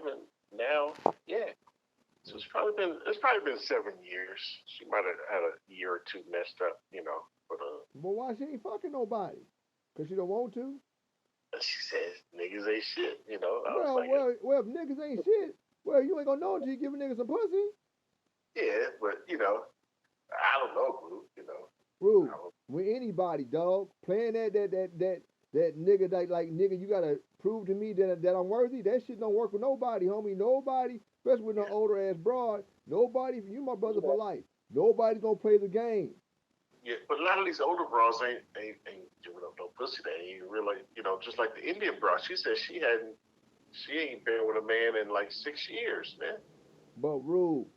and now, yeah. So it's probably been 7 years. She might have had a year or two messed up, But But why she ain't fucking nobody? Cause she don't want to. she says niggas ain't shit. I was Well, like, well, if niggas ain't shit, well, you ain't gonna know until you give a nigga some pussy. yeah, but I don't know, bro. Rude. I don't, With anybody, dog. Playing that nigga like nigga, you gotta prove to me that I'm worthy. That shit don't work with nobody, homie. Nobody, especially with no yeah, older ass broad. Nobody, you my brother for yeah, life. Nobody's gonna play the game. yeah. But a lot of these older bras ain't giving up no pussy. They ain't really, just like the Indian bra. She said she ain't been with a man in like 6 years, man. But rule,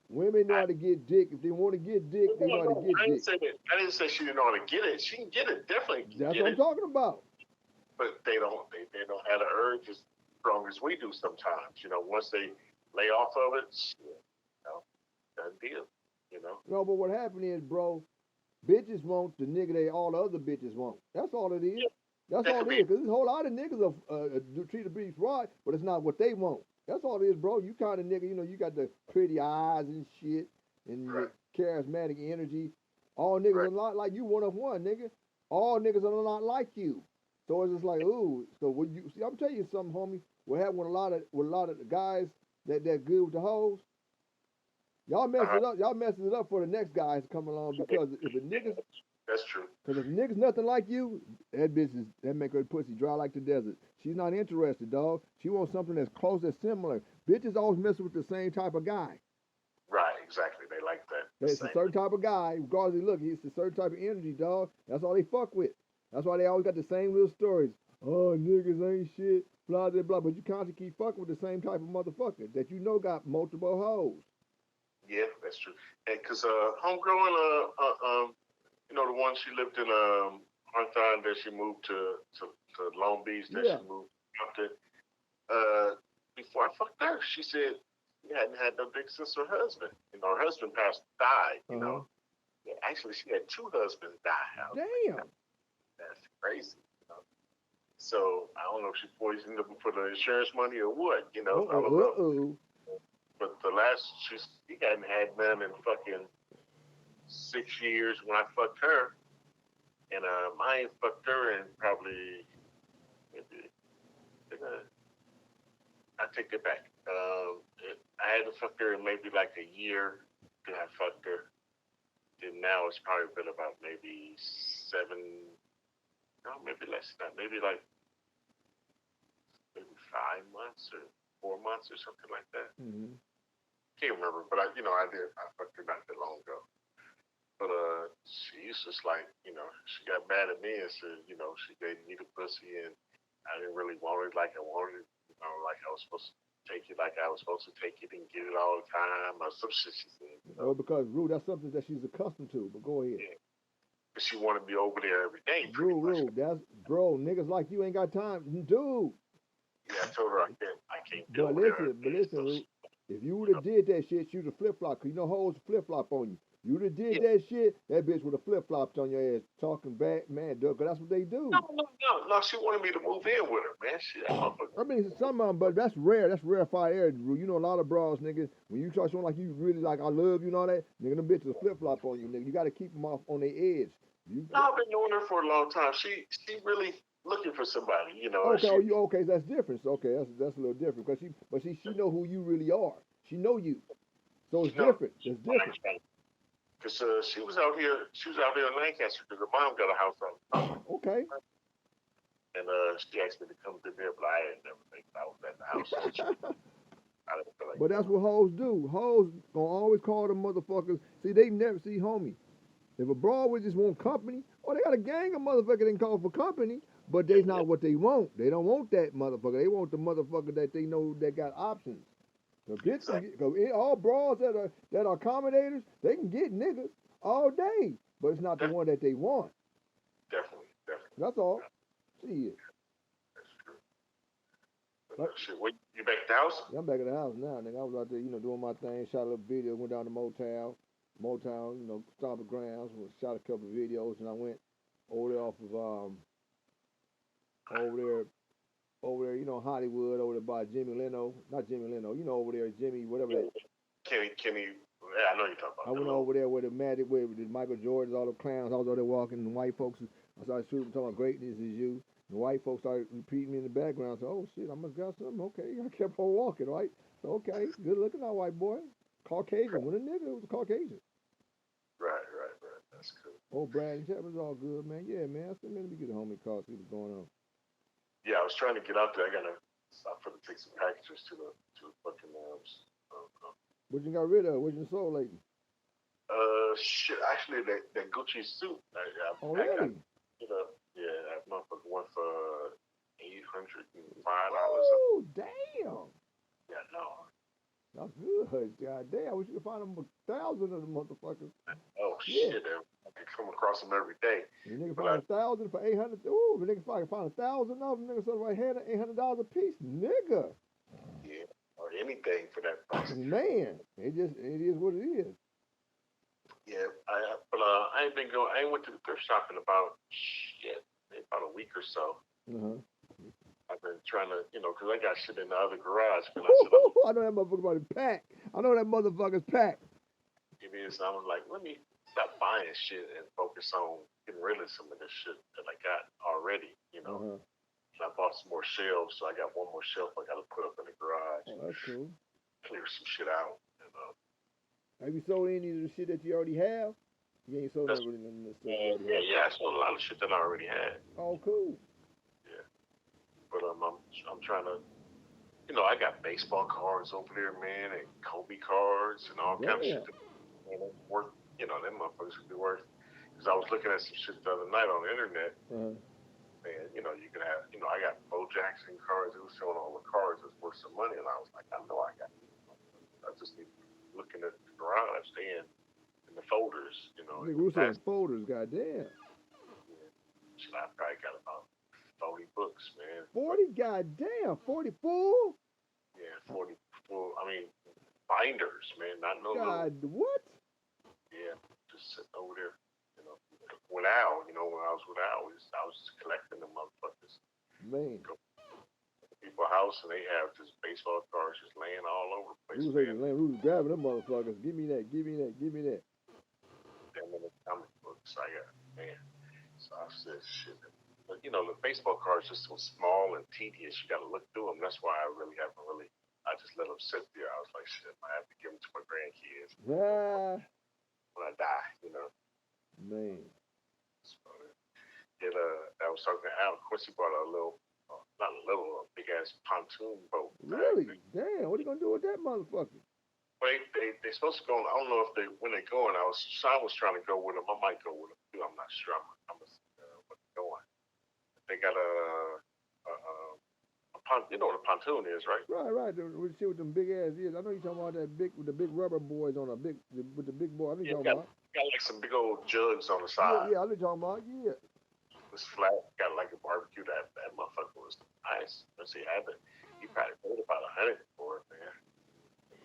women know I, how to get dick. If they want to get dick, they know how to no, get I didn't dick. say that. I didn't say she didn't know how to get it. She can get it. Definitely can That's get what I'm it. talking about. But they don't have the urge as strong as we do sometimes. Once they lay off of it, done deal. You know. No, but what happened is, bro, bitches want the nigga they all the other bitches want. That's all it is. Yeah, That's that all could it be is. Cause there's a whole lot of niggas of treat the bitch right, but it's not what they want. That's all it is, bro. You kind of nigga, you got the pretty eyes and shit, and your right, charismatic energy. All niggas right. are not like you, one of one, nigga. All niggas are not like you. So it's just like, ooh. So when you see, I'm telling you something, homie. What happened with a lot of the guys that good with the hoes? Y'all mess Uh-huh. it up. Y'all messes it up for the next guys to come along because if a niggas That's true. because if a nigga's nothing like you, that make her pussy dry like the desert. She's not interested, dog. She wants something that's close, that's similar. Bitches always messing with the same type of guy. Right, exactly. They like that. The It's a same. certain type of guy, regardless of look, it's a certain type of energy, dog. That's all they fuck with. That's why they always got the same little stories. Oh, niggas ain't shit, blah, blah, blah. But you constantly keep fucking with the same type of motherfucker that you know got multiple hoes. Yeah, that's true. And because homegirl in the one she lived in Hawthorne, then she moved to Long Beach, then Yeah. she moved to Compton. Uh, before I fucked her, she said she hadn't had no dick since her husband. Her husband died. Uh huh. Yeah, actually, she had two husbands die. I was like, Damn. that's crazy. So I don't know if she poisoned them for the insurance money or what. Uh I don't know. oh. But the last she hadn't had none in fucking 6 years when I fucked her, and I ain't fucked her in probably maybe. Uh, I take it back. I had to fuck her in maybe like a year. Then I fucked her. Then now it's probably been about maybe 7. No, maybe less than that. Maybe 5 months or 4 months or something like that. Mm-hmm. Can't remember, but I did. I fucked her not that long ago. But she's just like, she got mad at me and said, she gave me the pussy and I didn't really want it like I wanted it, like I was supposed to take it like I was supposed to take it and get it all the time or some shit she said. Well, because Rue, that's something that she's accustomed to. But go ahead. Yeah. But she wanted me over there every day pretty much. Rule. That's bro. Niggas like you ain't got time, dude. Yeah, I told her I can't be But over there listen, every but day. listen, So Rue. If you would you have know, did that shit, she'd have flip flop. Cause you know hoes flip flop on you. You would have did yeah. that shit, that bitch would have flip flopped on your ass, talking back, man, dude. Cause that's what they No, do. no, no, no. She wanted me to move in with her, man. That motherfucker. I mean, some of them, but that's rare. That's rarefied air, Rue. You know, a lot of bras, nigga. When you try showing like you really like, I love you and all that, nigga, them bitches flip flop on you, nigga. You got to keep them off on their edge. You No, I've been knowing her for a long time. She really looking for somebody, okay? She Oh, you okay? That's different. So, okay, that's a little different because she know who you really are. She know you, so it's she know different. It's different. because she was out here. She was out here in Lancaster because her mom got a house on, Okay. and she asked me to come to there, but I ain't never think I was at the house. I didn't feel like But that's going. what hoes do. Hoes gonna always call them motherfuckers. See, they never see homie. If a broad would just want company, oh, they got a gang of motherfuckers they can call for company, but Yeah, they's yeah, not what they want. They don't want that motherfucker. They want the motherfucker that they know that got options. The bitch can exactly. get, cause all broads that are accommodators, they can get niggas all day, but it's not the Def- one that they want. definitely, definitely. That's all. See it. That's true. But Like, shit, wait, you back at the house? I'm back at the house now, nigga. I was out there, doing my thing, shot a little video, went down to Motown, stomping grounds, shot a couple of videos, and I went over there off of over there. over there, Hollywood over there by Jimmy Leno, not Jimmy Leno, over there, Jimmy, whatever that. Kenny. Yeah, I know you're talking about. I went over there with the Magic, with the Michael Jordans, all the clowns. I was over there walking, and the white folks, I started shooting, talking about greatness is you. The white folks started repeating me in the background. So, oh shit, I must got something. Okay, I kept on walking, right? So, okay, good looking now, white boy. Caucasian. When a nigga, it was a Caucasian. Right. That's cool. Oh, Brad and Chap was all good, man. Yeah, man. I said, man, let me get a homie call, see what's going on. Yeah, I was trying to get out there. I gotta stop for to take some packages to the fucking What you got rid of? What you sold lately? Shit. Actually, that Gucci suit. Oh, really? Yeah, that motherfucker went for $805. Oh, damn. Yeah, no. That's good. God damn. I wish you could find them 1,000 of them motherfuckers. Oh, Yeah. shit. I can come across them every day. You nigga find 1,000 for 800. Ooh, the nigga find 1,000 of them. Nigga sell right here at $800 a piece. Nigga. Yeah. Or anything for that price. Man, it is what it is. Yeah, I ain't been going. I ain't went to the thrift shop in about a week or so. Uh-huh. I've been trying to, because I got shit in the other garage. I know that motherfucker's packed. I know that motherfucker's packed. It is. I was like, let me stop buying shit and focus on getting rid of some of this shit that I got already. Uh-huh. And I bought some more shelves, so I got one more shelf I got to put up in the garage. Oh, that's cool. Clear some shit out. Have you sold any of the shit that you already have? You ain't sold none of the stuff you already have. Yeah, I sold a lot of shit that I already had. Oh, cool. Yeah, but I'm trying to, I got baseball cards over there, man, and Kobe cards and all kind of shit. Worth, them motherfuckers could be worth. Because I was looking at some shit the other night on the internet. Uh-huh. And you can have, I got Bo Jackson cards. It was showing all the cards that's worth some money, and I was like, I know I got. I just need looking at the garage and in the folders, Nigga, who's saying folders? Goddamn. Yeah. Shit, I probably got about 40 books, man. 40? Goddamn, 40 full? Yeah, 40 full. I mean, binders, man. Not no. God, what? Yeah, just sitting over there. With Al, when I was with Al, I was just collecting them motherfuckers. Man. Go to people's house and they have just baseball cards just laying all over the place. Who's grabbing them motherfuckers? Give me that. Damn many comic books I got, man. So I said, shit. But the baseball cards just so small and tedious. You got to look through them. That's why I really haven't I just let them sit there. I was like, shit, I have to give them to my grandkids. When I die, Man. So, I was talking to Al. Of course, he bought a little, not a little, a big ass pontoon boat. Really? Damn. What are you gonna do with that motherfucker? Well, they supposed to go. I don't know if when they're going. Sean was trying to go with them. I might go with them too. I'm not sure. I'm going. They got a you know what a pontoon is, right? Right. We see what them big ass is. I know you're talking about that with the big rubber boys on with the big boy. I know you're talking about. Got like some big old jugs on the side. Yeah, I know you're talking about. Yeah. It's flat. Got like a barbecue. That motherfucker was nice. Let's see, he probably paid about $100 for it, man.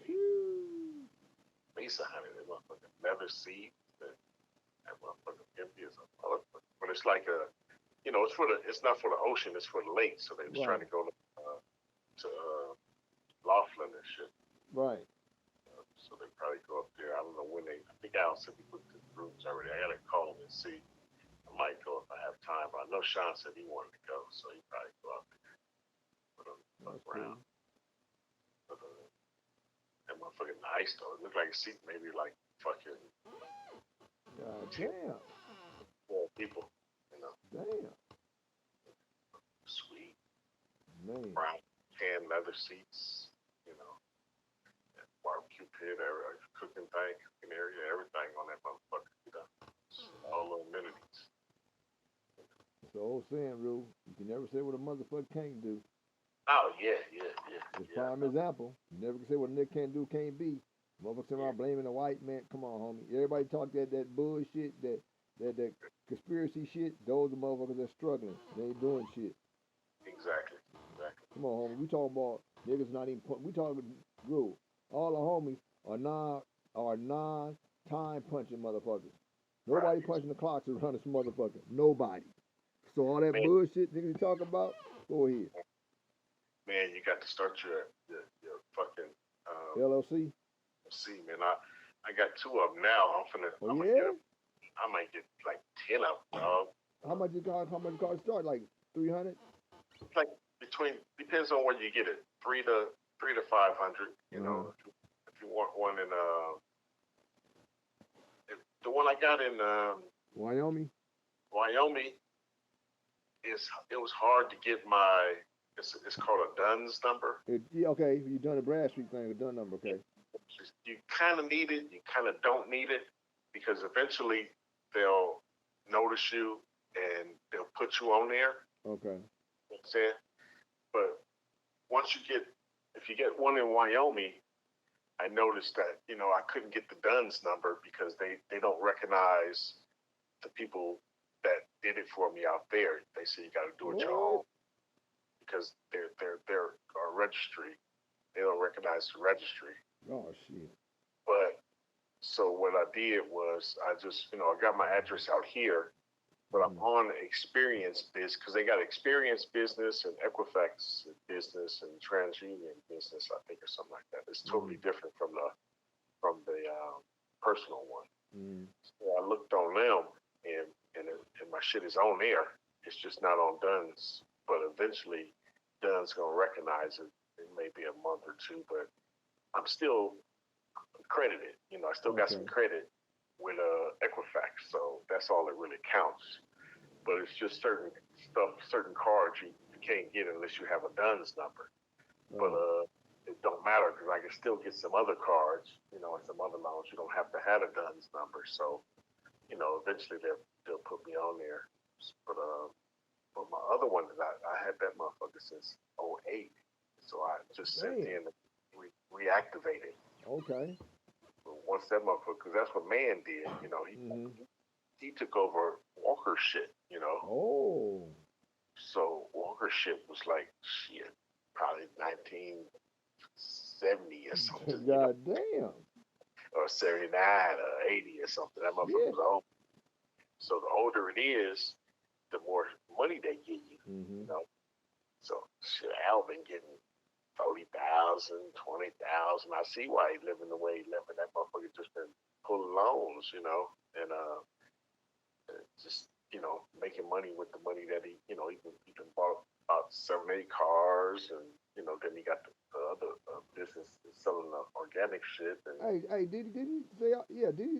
At least $100. That motherfucking leather seat. That motherfucking empty as a motherfucker. But it's like it's not for the ocean. It's for the lake. So they was trying to go to Laughlin and shit. Right. So they probably go up there. I don't know when I think Al said he booked the rooms already. I gotta call him and see. I might go if I have time. But I know Sean said he wanted to go, so he probably go out there. Fuck around. But that motherfucking nice though. It looked like a seat maybe like fucking. God damn. 4 people. Damn. Sweet. Man. Brown tan leather seats. Barbecue pit, cooking area, everything on that motherfucker. All the amenities. It's the old saying, Rue. You can never say what a motherfucker can't do. Oh, yeah. It's prime example. You never can say what a nigga can't do, can't be. Motherfuckers around blaming the white man. Come on, homie. Everybody talk that bullshit, that conspiracy shit. Those are motherfuckers that's struggling. They ain't doing shit. Exactly. Come on, homie. We talking about niggas not even. We talking Rue. All the homies are non-time punching motherfuckers. Nobody punching the clocks around this motherfucker. Nobody. So all that bullshit niggas talk about, go ahead. man, you got to start your fucking LLC. see, man. I got two of them now. Oh I'm gonna yeah. I might get like 10 of them, dog. How much you car? How much the car start? Like 300. Like between depends on where you get it, 3 to 500. You know, if you want one in the one I got in Wyoming. Wyoming it was hard to get my it's called a Duns number. Yeah, okay. You done the Bradstreet thing, a done number, okay. You kind of need it, you kind of don't need it because eventually they'll notice you and they'll put you on there. Okay. You know what I'm saying? But once if you get one in Wyoming, I noticed that, I couldn't get the Duns number because they don't recognize the people that did it for me out there. They say you got to do it your own because they're a registry. They don't recognize the registry. Oh shit. But so what I did was I just I got my address out here, but I'm on Experience Biz because they got Experience Business and Equifax Business and TransUnion Business, I think, or something like that. It's totally different from the personal one. So I looked on them and my shit is on there. It's just not on Duns, but eventually Duns gonna recognize it. It may be a month or two, but I'm still credited. I still got some credit with Equifax, so that's all that really counts. But it's just certain cards you can't get unless you have a Duns number. But it don't matter because I can still get some other cards, and some other loans. You don't have to have a Duns number, so eventually they'll put me on there. But my other one I had that motherfucker since '08, so I just sent in reactivated. Okay. But once that motherfucker, because that's what Man did, he took over Walker shit, Oh. So Walker shit was like shit, probably 1970 or something. God damn. Or 79 or 80 or something. That motherfucker was old. So the older it is, the more money they give you. So shit, Al been getting 40,000, 20,000. I see why he living the way he living. That motherfucker just been pulling loans, and just making money with the money that he been bought about 7-8 cars, and then he got the other business selling the organic shit. And hey, did he say Did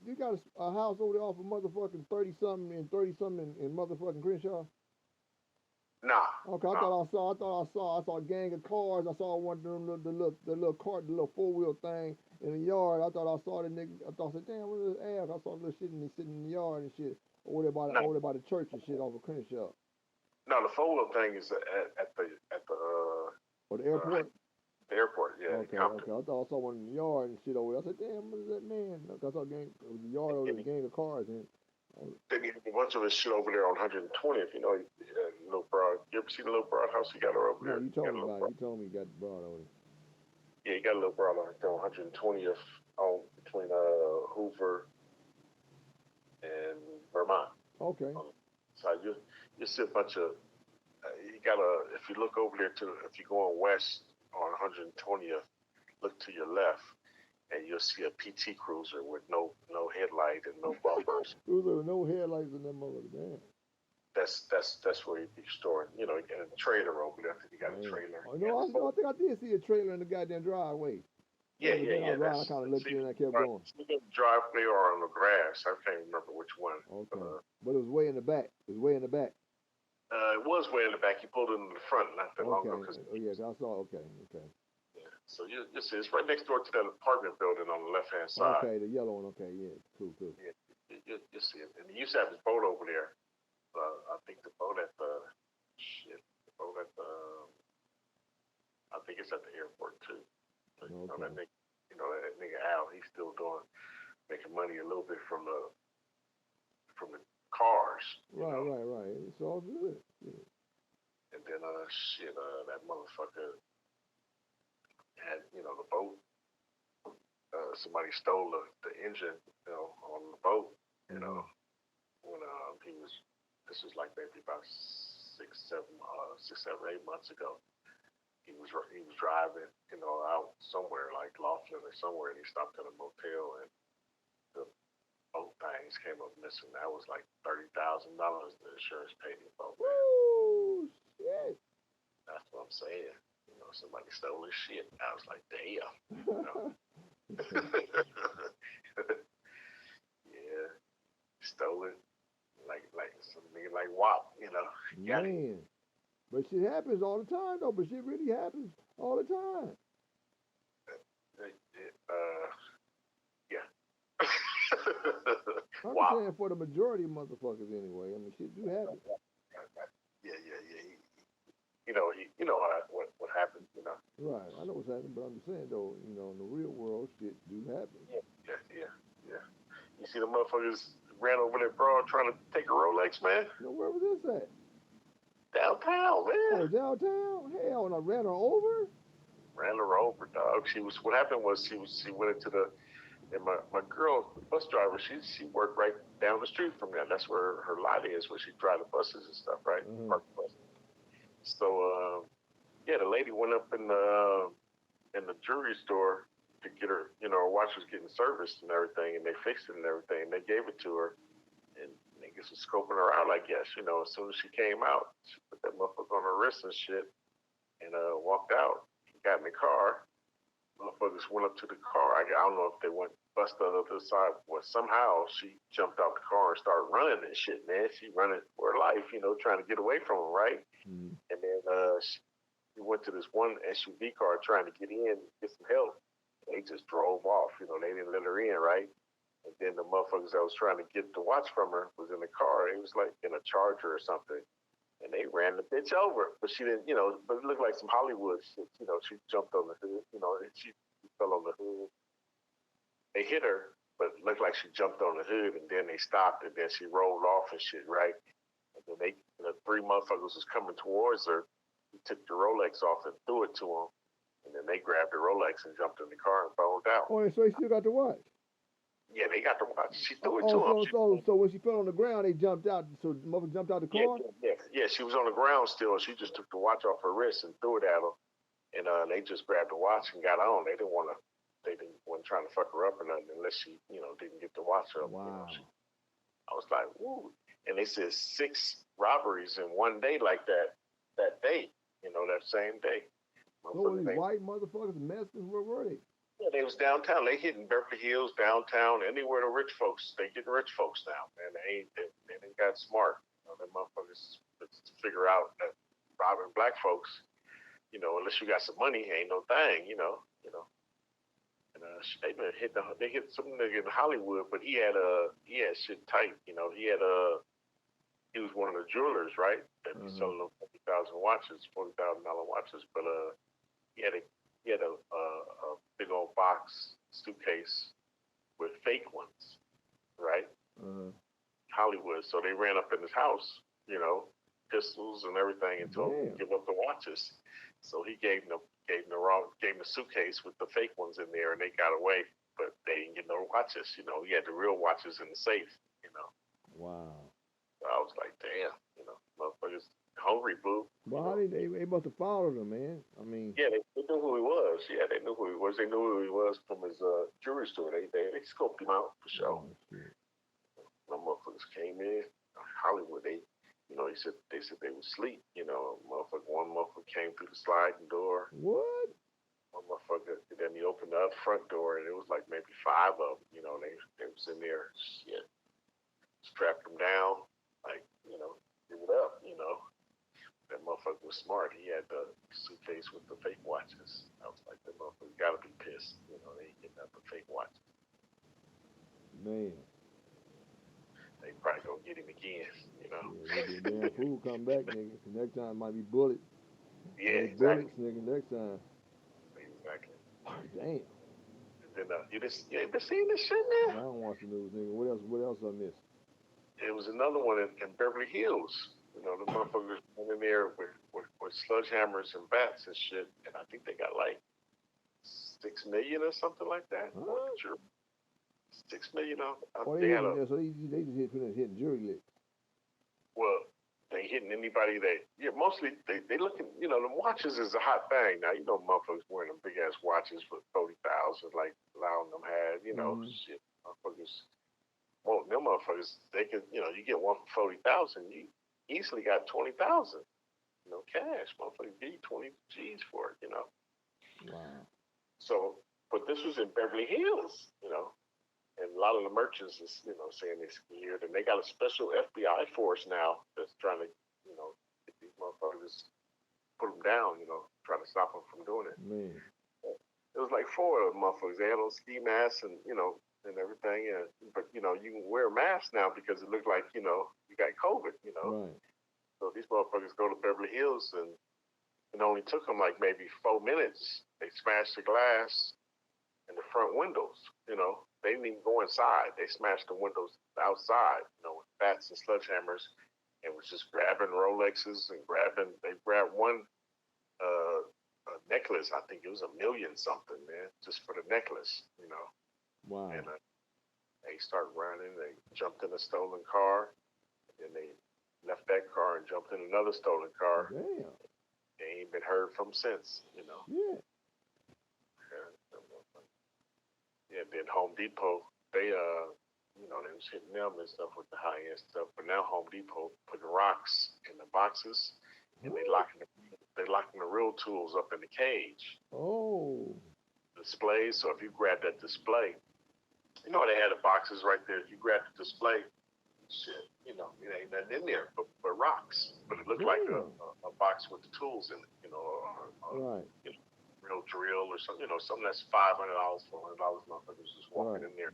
you got a house over there off of motherfucking 30-something and 30-something in motherfucking Crenshaw? Nah. Okay, I saw a gang of cars. I saw one of them the little cart, the little 4-wheel thing in the yard. I thought I saw the nigga. I said, damn, what is this ass? I saw the little shit sitting in the yard and shit. Over there by the church and shit off of Crenshaw. No, the 4-wheel thing is at the or the airport. The airport, yeah. Okay. I thought I saw one in the yard and shit over there. I said, damn, what is that man? I saw the yard over there, a gang of cars in. Then he had a bunch of his shit over there on 120th. Little Broad. You ever see the Little Broad house he got her over there? No, you told me about it. You told me you got the Broad over there. Yeah, he got a Little Broad on 120th between Hoover and Vermont. Okay. So you see a bunch of if you look over there if you're going west on 120th, look to your left, and you'll see a PT Cruiser with no headlight and no bumpers. Cruiser with no headlights in that motherfucker, damn. That's where he'd be storing. He got a trailer over there. I think he got a trailer. Oh no, I think I did see a trailer in the goddamn driveway. Yeah. I kind of looked in and I kept going. The driveway or on the grass. I can't remember which one. Okay. But it was way in the back. It was way in the back. It was way in the back. You pulled it in the front not that long ago. I saw. Okay. Yeah. So you see, it's right next door to that apartment building on the left-hand side. Okay, the yellow one. Okay, yeah, cool. Yeah, you see it. And he used to have his boat over there. I think the boat at the I think it's at the airport too. But, okay. That nigga Al, he's still making money a little bit from the cars. Right. It's all good. Yeah. And then that motherfucker had the boat. Somebody stole the engine, on the boat. When he was, this was like maybe about 6, 7, 8 months ago. he was driving, out somewhere like Laughlin or somewhere, and he stopped at a motel, and the both things came up missing. That was like $30,000 the insurance paid him for, man. Woo, shit. That's what I'm saying. Somebody stole his shit. I was like, damn. Yeah, stole it like some nigga like WAP. Got it. Man. But shit happens all the time, though. But shit really happens all the time. Yeah. I'm Wow. saying for the majority of motherfuckers anyway. I mean, shit do happen. Yeah. What happened. Right. I know what's happening, but I'm just saying, though, in the real world, shit do happen. Yeah. You see the motherfuckers ran over that broad trying to take a Rolex, man. Where was this at? Downtown, man. Oh, downtown? Hell, and I ran her over? Ran her over, dog. What happened was she went into and my girl, the bus driver, she worked right down the street from there. That's where her lot is, where she drive the buses and stuff, right? Mm-hmm. Park the buses. So, the lady went up in the jewelry store to get her, her watch was getting serviced and everything, and they fixed it and everything, and they gave it to her, and niggas was scoping her out, I guess, as soon as she came out, she put that motherfucker on her wrist and shit, and walked out. He got in the car. Motherfuckers went up to the car. I don't know if they went bust the other side, but somehow she jumped out the car and started running and shit, man. She running for her life, trying to get away from him, right? Mm-hmm. And then she went to this one SUV car trying to get in, get some help. They just drove off, they didn't let her in, right? And then the motherfuckers that was trying to get the watch from her was in the car. It was like in a Charger or something. And they ran the bitch over. But she didn't, but it looked like some Hollywood shit. She jumped on the hood, and she fell on the hood. They hit her, but it looked like she jumped on the hood, and then they stopped, and then she rolled off and shit, right? And then the three motherfuckers was coming towards her. He took the Rolex off and threw it to them. And then they grabbed the Rolex and jumped in the car and boned out. Oh, so he still got the watch? Yeah, they got the watch. She threw it to him. So when she fell on the ground, they jumped out. So the mother jumped out the car? Yeah, she was on the ground still. She just took the watch off her wrist and threw it at him. And they just grabbed the watch and got on. They weren't trying to fuck her up or nothing unless she, didn't get the watch up. Wow. I was like, woo. And they said 6 robberies in one day like that day, that same day. So these white motherfuckers, Mexicans, where were they? Yeah, they was downtown. They hitting Beverly Hills, downtown, anywhere the rich folks. They getting rich folks now, man. They got smart. The motherfuckers figure out that robbing black folks, unless you got some money, ain't no thing, And they hit some nigga in Hollywood, but he had shit tight, He was one of the jewelers, right? That was selling them $40,000 watches, $40,000 watches, but he had a big old box suitcase with fake ones, right? Hollywood. So they ran up in his house, pistols and everything, and told him to give up the watches. So he gave them the suitcase with the fake ones in there, and they got away. But they didn't get no watches. He had the real watches in the safe. Wow. So I was like, damn, motherfuckers hungry, boo. Well, how they must have followed him, man. I mean. Yeah, they knew who he was. Yeah, they knew who he was. They knew who he was from his jewelry store. They scoped him out for sure. Oh, shit. The motherfuckers came in Hollywood. They said they would sleep. One motherfucker came through the sliding door. What? One motherfucker. Then he opened the front door, and it was like maybe 5 of them. They was in there. Shit, strapped them down, like give it up. That motherfucker was smart. He had the suitcase with the fake watches. I was like, that motherfucker gotta be pissed. They ain't getting up the fake watches. Man. They probably gonna get him again. Yeah, they damn fool come back, nigga. Next time might be bullets. Yeah, exactly. Bullets, nigga, next time. Exactly. Damn. And then you ain't been seeing this shit, man? I don't watch the news, nigga. What else I missed? There was another one in Beverly Hills. The motherfuckers went in there with sledgehammers and bats and shit, and I think they got like $6 million or something like that. Huh? I'm not sure. $6 million. So they just hitting jury licks. Well, they hitting anybody that, mostly they looking, the watches is a hot thing. Now, motherfuckers wearing them big ass watches for 40,000, like allowing them had, shit, motherfuckers. Well, them motherfuckers, they could, you get one for 40,000, you easily got 20,000, cash. Motherfuckers give you 20 G's for it, Wow. So, but this was in Beverly Hills, and a lot of the merchants is, saying they're scared, and they got a special FBI force now that's trying to, get these motherfuckers, put them down, try to stop them from doing it. Man. It was like 4 of them motherfuckers. They had on ski masks and, and everything. But, you can wear a mask now because it looked like, you got COVID, Right. So these motherfuckers go to Beverly Hills and it only took them like maybe 4 minutes. They smashed the glass in the front windows, They didn't even go inside. They smashed the windows outside, with bats and sledgehammers, and was just grabbing Rolexes and they grabbed one a necklace. I think it was $1 million something, man, just for the necklace, Wow. And they started running. They jumped in a stolen car, and then they left that car and jumped in another stolen car. Damn. They ain't been heard from since, Yeah. Yeah, then Home Depot, they they was hitting them and stuff with the high end stuff. But now Home Depot putting rocks in the boxes, and they locking the real tools up in the cage. Oh. Displays. So if you grab that display, they had the boxes right there. If you grab the display, shit, it ain't nothing in there but rocks. But it looked like a box with the tools in it, Right. Real drill or something, something that's $500, $400. Motherfuckers just walking in there.